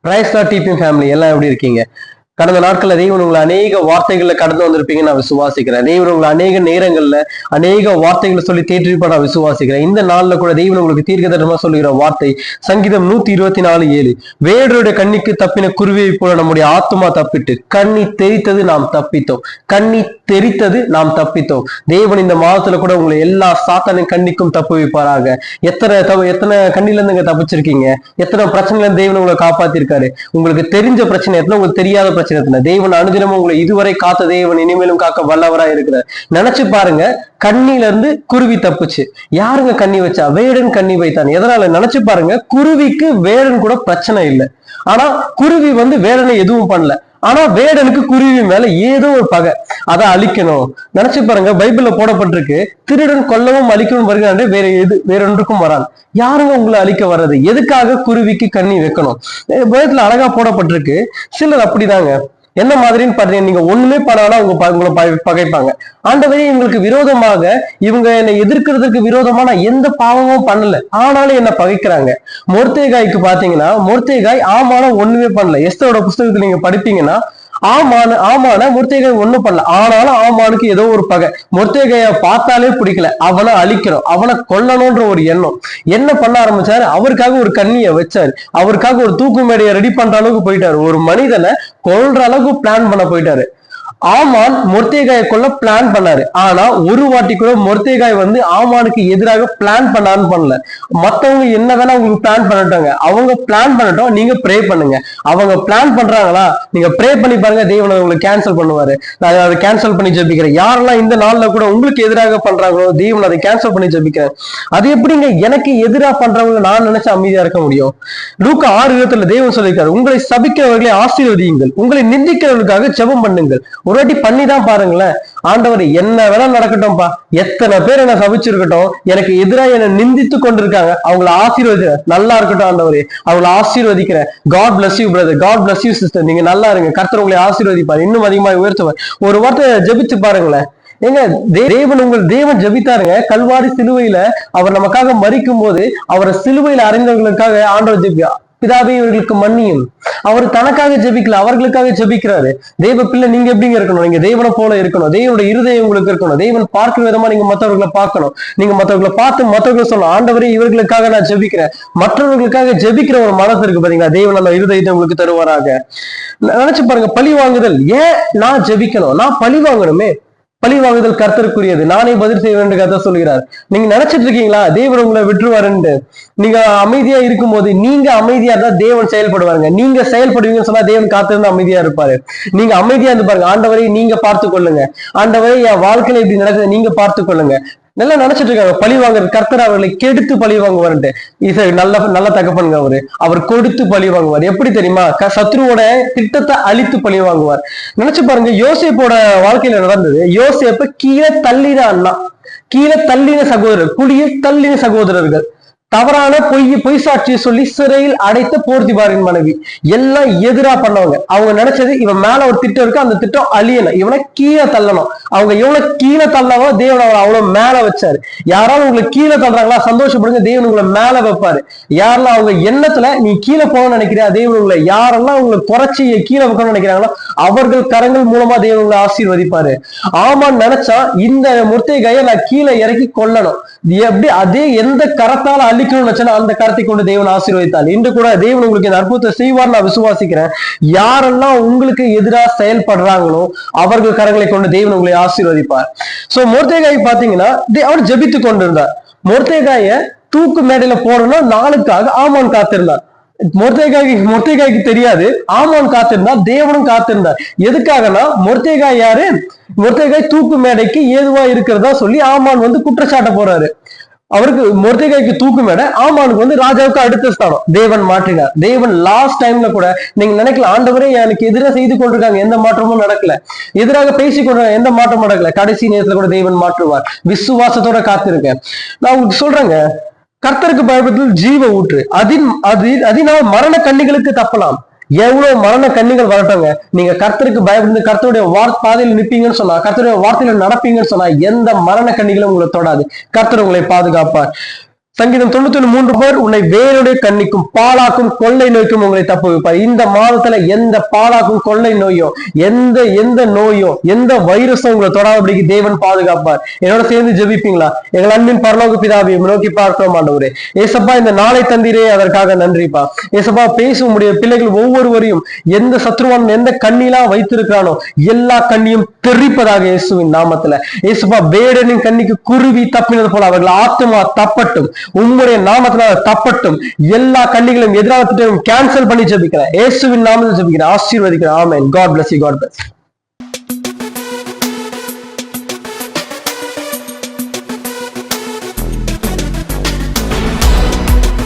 Price Lord dBm family எல்லாம் எப்படி இருக்கீங்க? கடந்த நாட்கள்ல தேவன் உங்களை அநேக வார்த்தைகள்ல கடந்து வந்திருப்பீங்கன்னு நான் விசுவாசிக்கிறேன். தேவன் உங்களை அநேக நேரங்கள்ல அநேக வார்த்தைகளை சொல்லி தேற்றிருப்பா நான் விசுவாசிக்கிறேன். இந்த நாள்ல கூட தேவன் உங்களுக்கு தீர்க்கதரிசனமா சொல்லுகிற வார்த்தை சங்கீதம் 124:7. வேடருடைய கண்ணிக்கு தப்பின குருவியை போல நம்முடைய ஆத்துமா தப்பிட்டு கண்ணி தெரித்தது நாம் தப்பித்தோம். கண்ணி தெரித்தது நாம் தப்பித்தோம். தேவன் இந்த மாதத்துல கூட உங்களை எல்லா சாத்தானின் கண்ணிக்கும் தப்பு வைப்பாராக. எத்தனை கண்ணில இருந்து தப்பிச்சிருக்கீங்க? எத்தனை பிரச்சனைல தேவன் உங்களை காப்பாத்திருக்காரு? உங்களுக்கு தெரிஞ்ச பிரச்சனை எத்தனை, உங்களுக்கு தெரியாத பிரச்சனை எத்தனை? தேவன் அனுதினமும் உங்களை இதுவரை காத்த தேவன் இனிமேலும் காக்க வல்லவரா இருக்கிறார். நினைச்சு பாருங்க, கண்ணில இருந்து குருவி தப்புச்சு. யாருங்க கண்ணி வச்சா? வேடன் கண்ணி வைத்தான். எதனால? நினைச்சு பாருங்க, குருவிக்கு வேடன் கூட பிரச்சனை இல்லை. ஆனா குருவி வேடனை எதுவும் பண்ணல. ஆனா வேடனுக்கு குருவி மேல ஏதோ ஒரு பகை, அதை அழிக்கணும். நினைச்சு பாருங்க, பைபிள்ல போடப்பட்டிருக்கு, திருடன் கொல்லவும் அழிக்கவும் வருகிறான், வேற ஒன்றுக்கும் வரான். யாருங்க உங்களை அழிக்க வர்றது? எதுக்காக குருவிக்கு கண்ணி வைக்கணும்? பைபிள்ல அழகா போடப்பட்டிருக்கு. சிலர் அப்படிதாங்க. என்ன மாதிரின்னு பாத்தீங்கன்னா, நீங்க ஒண்ணுமே பண்ணாலும் உங்களை பகைப்பாங்க. ஆண்டவரே, இவங்களுக்கு விரோதமாக, இவங்க என்னை எதிர்க்கிறதுக்கு விரோதமா நான் எந்த பாவமும் பண்ணல, ஆனாலும் என்ன பகைக்கிறாங்க. மொர்தேகாய்க்கு பாத்தீங்கன்னா, மொர்தேகாய் ஆமான ஒண்ணுமே பண்ணல. எஸ்தரோட புஸ்தகத்துல நீங்க படிப்பீங்கன்னா, ஆமான மொர்தேகாய் ஒண்ணும் பண்ணல, ஆனாலும் ஆமானுக்கு ஏதோ ஒரு பகை. மொர்தேகாய பார்த்தாலே பிடிக்கல, அவனை அழிக்கணும், அவனை கொல்லணும்ன்ற ஒரு எண்ணம். என்ன பண்ண ஆரம்பிச்சாரு? அவருக்காக ஒரு கண்ணியை வச்சாரு. அவருக்காக ஒரு தூக்கு மேடையை ரெடி பண்ற அளவுக்கு போயிட்டாரு. ஒரு மனிதனை கொல்ற அளவுக்கு பிளான் பண்ண போயிட்டாரு. ஆமான் மொர்தேகாயை கொல்ல பிளான் பண்ணாரு. ஆனா ஒரு வாட்டி கூட மொர்தேகாய் ஆமானுக்கு எதிராக பிளான் பண்ணல. மத்தவங்க என்ன வேணா உங்களுக்கு பிளான் பண்ணட்டாங்க, அவங்க பிளான் பண்ணட்டும், நீங்க ப்ரே பண்ணுங்க. அவங்க பிளான் பண்றாங்களா, நீங்க ப்ரே பண்ணி பாருங்க, தேவன் உங்களுக்கு கேன்சல் பண்ணுவாரு. நான் அதை கேன்சல் பண்ணி ஜெபிக்கிறேன். யாரெல்லாம் இந்த நாள்ல கூட உங்களுக்கு எதிராக பண்றாங்களோ, தேவன் அதை கேன்சல் பண்ணி ஜெபிக்கிறேன். அது எப்படிங்க எனக்கு எதிராக பண்றவங்க நான் நினைச்சு அமைதியா இருக்க முடியும்? லூக்கா 6:20 தேவன் சொல்லியிருக்காரு, உங்களை சபிக்கிறவர்களை ஆசீர்வதியுங்கள், உங்களை நிந்திக்கிறவர்களுக்காக ஜெபம் பண்ணுங்கள். ஒரு வாட்டி பண்ணிதான் பாருங்களேன். ஆண்டவர், என்ன வேணா நடக்கட்டும்பா, எத்தனை பேர் என்ன சபிச்சிருக்கட்டும், எனக்கு எதிராக என்ன நிந்தித்து கொண்டிருக்காங்க, அவங்களை ஆசீர்வதி, நல்லா இருக்கட்டும் ஆண்டவரே, அவங்களை ஆசீர்வதிக்கிறேன். God bless you brother, God bless you sister, நீங்க நல்லா இருங்க, கர்த்தர் உங்களை ஆசீர்வதிப்பார், இன்னும் அதிகமாக உயர்த்துவார். ஒரு வார்த்தை ஜெபிச்சு பாருங்களேன். ஏங்க, தேவன் ஜெபித்தாருங்க. கல்வாரி சிலுவையில அவர் நமக்காக மரிக்கும் போது, அவரை சிலுவையில அறிந்தவர்களுக்காக ஆண்டவர் ஜெபியா, பிதாவே இவர்களுக்கு மன்னியும். அவர் தனக்காக ஜெபிக்கல, அவர்களுக்காக ஜெபிக்கிறாரு. தெய்வ பிள்ளை நீங்க எப்படிங்க இருக்கணும்? நீங்க தேவனை போல இருக்கணும். தேவனுடைய இருதயம் உங்களுக்கு இருக்கணும். தேவன் பார்க்கிற விதமா நீங்க மற்றவர்களை பார்க்கணும். நீங்க மற்றவர்களை பார்த்து மற்றவர்களை சொல்லணும், ஆண்டவரே இவர்களுக்காக நான் ஜெபிக்கிறேன். மற்றவர்களுக்காக ஜெபிக்கிற ஒரு மனசு இருக்கு பாத்தீங்களா, தேவன் அந்த இருதயத்தை உங்களுக்கு தருவாராக. நினைச்சு பாருங்க, பழி வாங்குதல். ஏன் நான் ஜெபிக்கணும்? நான் பழி வாங்கணுமே? பழி வாங்குதல் கர்த்தருக்குரியது, நானே பதில் செய்வேன் என்று கர்த்தர் சொல்கிறார். நீங்க நினைச்சிட்டு இருக்கீங்களா தேவன் உங்களை விட்டுருவாருன்னு? நீங்க அமைதியா இருக்கும் போது, நீங்க அமைதியா இருந்தா தேவன் செயல்படுவாருங்க. நீங்க செயல்படுவீங்கன்னு சொன்னா தேவன் காத்திருந்து அமைதியா இருப்பாரு. நீங்க அமைதியா இருந்து பாருங்க, ஆண்டவரை நீங்க பார்த்து கொள்ளுங்க, ஆண்டவரை என் வாழ்க்கையில இப்படி நடக்குது நீங்க பார்த்து கொள்ளுங்க. நல்லா நினைச்சிட்டு இருக்காங்க பழி வாங்குறது, கர்த்தர் அவர்களை கெடுத்து பழி வாங்குவாருன்ட்டு. இது நல்ல தகப்பனுங்க. அவர் கொடுத்து பழி வாங்குவார். எப்படி தெரியுமா? சத்ருவோட திட்டத்தை அழித்து பழி வாங்குவார். நினைச்சு பாருங்க, யோசேப்போட வாழ்க்கையில நடந்தது. யோசேப்ப கீழே தள்ளின அண்ணா, கீழே தள்ளின சகோதரர், குழியை தள்ளின சகோதரர்கள், தவறான பொய் சாட்சியை சொல்லி சிறையில் அடைத்த போர்த்திபாரின் மனைவி, எல்லாம் எதிரா பண்ணவங்க. அவங்க நினைச்சது, இவன் மேல ஒரு திட்டம் இருக்கு, அந்த திட்டம் அழியணும், இவனை கீழே தள்ளணும். அவங்க எவ்வளவு கீழே தள்ளவோ தேவன் அவளை அவ்வளவு மேல வச்சாரு. யாராலும் உங்களை கீழே தள்ளுறாங்களா, சந்தோஷப்படுங்க, தேவன் உங்களை மேல வைப்பாரு. யாரெல்லாம் அவங்க எண்ணத்துல நீ கீழே போகணும்னு நினைக்கிறியா, தேவன் உங்களை, யாரெல்லாம் உங்களை குறைச்சி கீழே வைக்கணும்னு நினைக்கிறாங்களோ அவர்கள் கரங்கள் மூலமா தேவன் உங்களை ஆசீர்வதிப்பாரு. ஆமான்னு நினைச்சா இந்த மொர்தேகாயை நான் கீழே இறக்கி கொல்லணும், எப்படி அதே எந்த கரத்தால அந்த கருத்தை கொண்டு தேவன் ஆசீர்வதித்தார். இன்று கூட தேவன் உங்களுக்கு இந்த அற்புதத்தை செய்வார் நான் விசுவாசிக்கிறேன். யாரெல்லாம் உங்களுக்கு எதிராக செயல்படுறாங்களோ அவர்கள் கரங்களை கொண்டு தேவன் உங்களை ஆசீர்வதிப்பார். சோ மொர்தேகாய் பாத்தீங்கன்னா, அவர் ஜெபித்து கொண்டிருந்தார். மொர்தேகாய தூக்கு மேடையில போடணும் நாளுக்காக ஆமான் காத்திருந்தார். மொர்தேகாய்க்கு தெரியாது, ஆமான் காத்திருந்தார், தேவனும் காத்திருந்தார். எதுக்காகனா, மொர்தேகாய் யாரு? மொர்தேகாய் தூக்கு மேடைக்கு ஏதுவா இருக்கிறதா சொல்லி ஆமான் குற்றச்சாட்ட போறாரு. அவருக்கு மொர்தேகாய்க்கு தூக்கு மேடை, ஆமானுக்கு ராஜாவுக்கு அடுத்த ஸ்தானம். தேவன் மாற்றினார். தேவன் லாஸ்ட் டைம்ல கூட நீங்க நினைக்கல, ஆண்டவரே எனக்கு எதிராக செய்து கொண்டிருக்காங்க, எந்த மாற்றமும் நடக்கல, எதிராக பேசிக் கொண்டிருக்காங்க, எந்த மாற்றமும் நடக்கல, கடைசி நேரத்துல கூட தேவன் மாற்றுவார். விசுவாசத்தோட காத்திருக்கேன். நான் உங்களுக்கு சொல்றேங்க, கர்த்தருக்கு பயப்படுதல் ஜீவ ஊற்று, அதனால் மரண கண்ணிகளுக்கு தப்பலாம். எவ்வளவு மரண கண்ணிகள் வரட்டங்க, நீங்க கர்த்தருக்கு பயப்பட்டு கர்த்தருடைய பாதையில் நிற்பீங்கன்னு சொன்னா, கர்த்தருடைய வார்த்தையில நடப்பீங்கன்னு சொன்னா, எந்த மரண கண்ணிகளும் உங்களை தொடாது. கர்த்தர் உங்களை பாதுகாப்பார். சங்கீதம் 91:3 உன்னை வேருடைய கண்ணிக்கும் பாலாக்கும் கொள்ளை நோய்க்கும் உங்களை தப்புவிப்பார். இந்த மாதத்துல எந்த பாலாக்கும் கொள்ளை நோயோ, எந்த நோயோ, எந்த வைரஸும் உங்களை தொடாதபடிக்கு தேவன் பாதுகாப்பார். என்னோட சேர்ந்து ஜெபிப்பீங்களா? எங்கள் அன்பின் பரலோக பிதாவை நோக்கி பார்க்கிறோம் ஆண்டவரே. ஏசப்பா, இந்த நாளை தந்தீரே, அதற்காக நன்றிப்பா. ஏசப்பா, பேசும் உடைய பிள்ளைகள் ஒவ்வொருவரையும் எந்த சத்ருவான் எந்த கண்ணிலாம் வைத்திருக்கிறானோ எல்லா கண்ணியும் தெரிப்பதாக இயேசுவின் நாமத்துல. ஏசப்பா, வேடனின் கண்ணிக்கு குருவி தப்பினது போல அவர்கள் ஆத்துமா தப்பட்டும், உம்முடைய நாமத்தினால தப்பட்டும். எல்லா கண்ணிகளையும் எதிராக கேன்சல் பண்ணி ஜெபிக்கிறேன். இயேசுவின் நாமத்தில் ஜெபிக்கிறேன், ஆசீர்வதிக்கிறேன். ஆமென். God bless you. God bless.